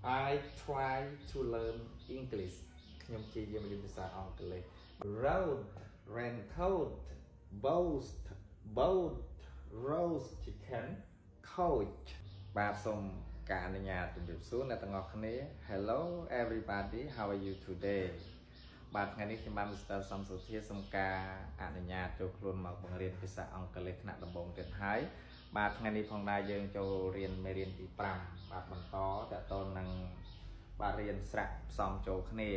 I try to learn English ខ្ញុំជាយាមរៀនភាសាអង់គ្លេស road raincoat boat roast chicken coach បាទសូមការអនុញ្ញាតជម្រាបសួរអ្នកទាំងអស់គ្នា Hello everybody how are you today បាទថ្ងៃនេះខ្ញុំបាន Mr. សំសុធាសូមការអនុញ្ញាតចូលខ្លួនមកបង្រៀនភាសាអង់គ្លេសថ្នាក់ដំបូងទៀតហើយបាទថ្ងៃនេះផងដែរយើងចូលរៀនមេរៀនទី5បាទបន្តតទៅនឹងបាទរៀនស្រៈផ្សំចូលគ្នា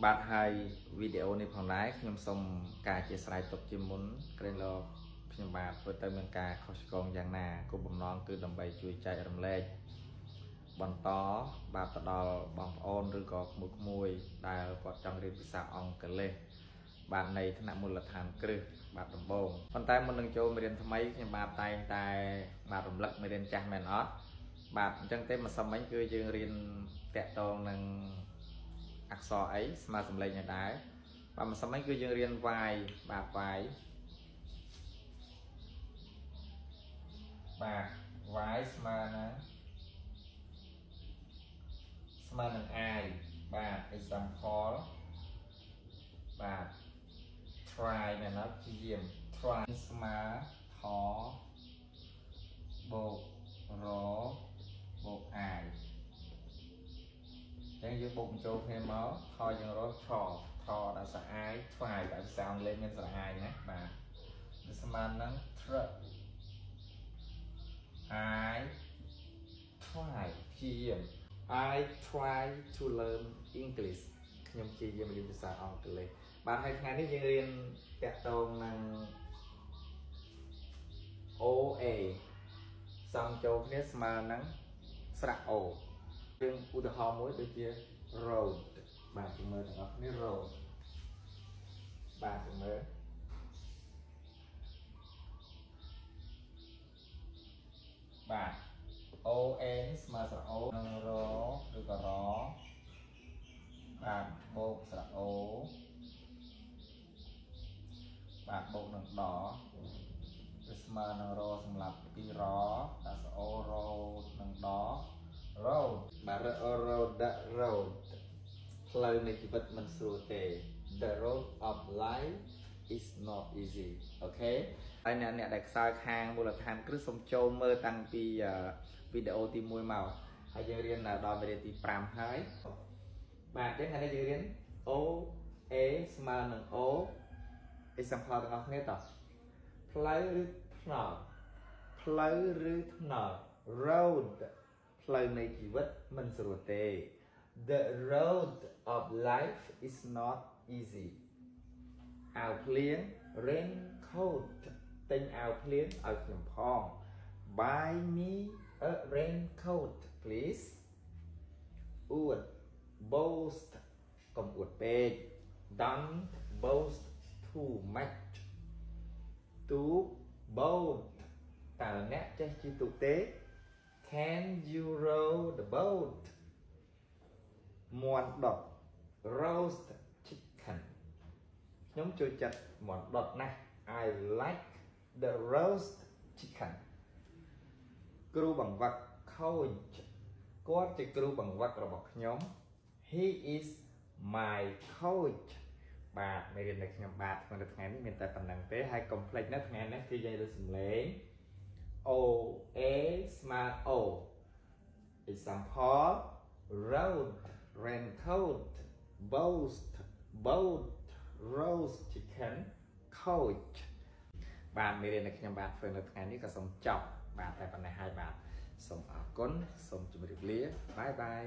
បាទហើយវីដេអូនេះផងដែរខ្ញុំសូមការអធិស្ឋានទុកជាមុនក្រែងលោកខ្ញុំបាទធ្វើទៅមានការខុសឆ្គងយ៉ាងណាគោលបំណងគឺដើម្បីជួយចែករំលែកបន្តបាទទៅដល់បងប្អូនឬក៏ក្មួយៗដែលគាត់ចង់រៀនភាសាអង់គ្លេសបាទនៃថ្នាក់មូលដ្ឋានគ្រឹះបាទដំបូងប៉ុន្តែមុននឹងចូលមេរៀនថ្មីខ្ញុំបាទតែងតែបាទរំលឹកមេរៀនចាស់មែនអត់បាទអញ្ចឹងទេម្សិលមិញគឺយើងរៀនតាក់ទងនឹងអក្សរអីស្មើសម្លេងនេះដែរបាទម្សិលមិញគឺយើងរៀន y បាទ y បាទ y ស្មើនឹង I បាទ example បាទ try មែនអត់ព្យាយាម try ស្មើថបូករបូក I ចឹងយើងបូកបញ្ចូលគ្នាមកថយយើងរកថដល់សារ I try តែភាសាអង់គ្លេសមានសារ I ណាបាទស្មើនឹង I try ព្យាយាម I try to learn English ខ្ញុំព្យាយាមរៀនភាសាអង់គ្លេសបាទហើយថ្ងៃនេះយើងរៀនតាក់ទងនឹង OA សំចូលគ្នាស្មើនឹងស្រៈ O យើងឧទាហរណ៍មួយដូចជា road បាទជំមើលទាំងអស់គ្នា road បាទជំមើលបាទ OA ស្មើស្រៈ O នឹងរឬក៏របាទបូកស្រៈ O បាទបូកនឹងដវាស្មើនឹងរសម្រាប់ពីរដាក់ស្រៈ O រនឹងដ road បាទ road ផ្លូវនៃជីវិតមិនស្រួលទេ The road of life is not easy អូខេហើយអ្នកដែលខ្សោយខាងមូលដ្ឋានគ្រឹះសូមចូលមើលតាំងពីវីដេអូទី1មកហើយយើងរៀនដល់មេរៀនទី5ហើយបាទអញ្ចឹងថ្ងៃនេះយើងរៀន O A ស្មើនឹង O example ទាំងអស់គ្នាតផ្លូវឬថ្នល់ផ្លូវឬថ្នល់ road ផ្លូវនៃជីវិតមិនស្រួលទេ The road of life is not easy អាវភ្លៀង raincoat ទិញអាវភ្លៀងឲ្យខ្ញុំផង Buy me a raincoat please អួត boast កុំអួតពេក Don't boast too much ទូក boat តើអ្នកចេះជិះទូកទេ Can you row the boat មាន់ដុត roast chicken ខ្ញុំចូលចិត្តមាន់ដុតណាស់ I like the roast chicken គ្រូបង្វឹក coach គាត់ជាគ្រូបង្វឹករបស់ខ្ញុំ He is my coach បាទមេរៀនដែលខ្ញុំបាទក្នុងថ្ងៃនេះមានតែប៉ុណ្្នឹងទេហើយកុំភ្លេចណាថ្ងៃនេះគឺយើងលើសំឡេង O A ស្មើ O example road raincoat boat roast chicken coach បាទមេរៀនដែលខ្ញុំបាទធ្វើនៅថ្ងៃនេះក៏សូមចប់បាទតែប៉ុណ្ណេះហើយបាទសូមអរគុណសូមជម្រាបលាបាយបាយ